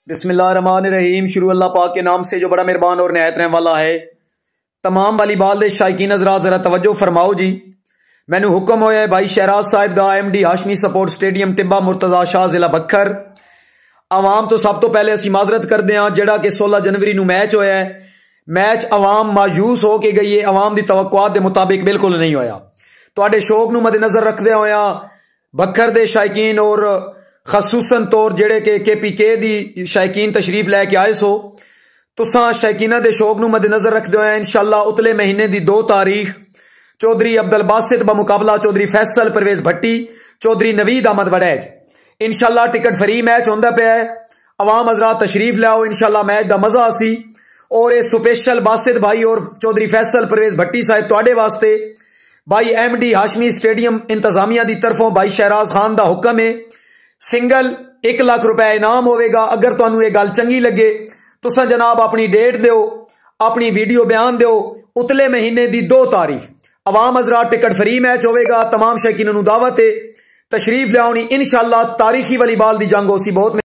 बिस्मिल्लाहिर्रहमानिर्रहीम। शुरू अल्लाह पाक के नाम से जो बड़ा मेहरबान और निहायत रहने वाला है। तमाम वालीबाल दे शायकीन हज़रात जरा तवज्जो फरमाओ जी। मैनू हुक्म होया है भाई शहराज साहिब दा MD Hashmi support stadium Tibba Murtaza Shah जिला बखर। आवाम तो सब तो पहले असी माजरत करते हैं जड़ा कि 16 जनवरी नू मैच होया है। मैच आवाम मायूस हो के गई है, आवाम की तवक्कुआत के मुताबिक बिल्कुल नहीं होया। तुहाडे शौक नू मद्देनजर रखदे होया बखर दे शायकीन और खसूसन तौर जेड़े के KPK दी शायकीन तशरीफ लैके आए सो, तुसां शायकीना दे शौक नू मद्देनजर रखदे होया इंशाअल्लाह उतले महीने दी 2 तारीख चौधरी अब्दुल बासित बमुकाबला चौधरी फैसल परवेज भट्टी चौधरी नवीद अहमद वड़ैज इंशाअल्लाह टिकट फ्री मैच होंदा पिया है। अवाम हजरात तशरीफ लाओ, इंशाअल्लाह मैच दा मजा आसी। और ये स्पेशल बासित भाई और चौधरी फैसल परवेज भट्टी साहब तुहाडे वास्ते भाई MD हाशमी स्टेडियम इंतजामिया की तरफों भाई शहराज खान का हुक्म है, सिंगल 1 लाख रुपए इनाम होगा। अगर तुहानू ये गल चंगी लगे तुसां जनाब अपनी डेट दो, अपनी वीडियो बयान दो। उतले महीने की 2 तारीख अवाम हजरात टिकट फ्री मैच होगा। तमाम शौकीनों नू दावत है, तशरीफ लियाओनी इंशाअल्लाह। तारीखी वालीबाल की जंग होसी बहुत।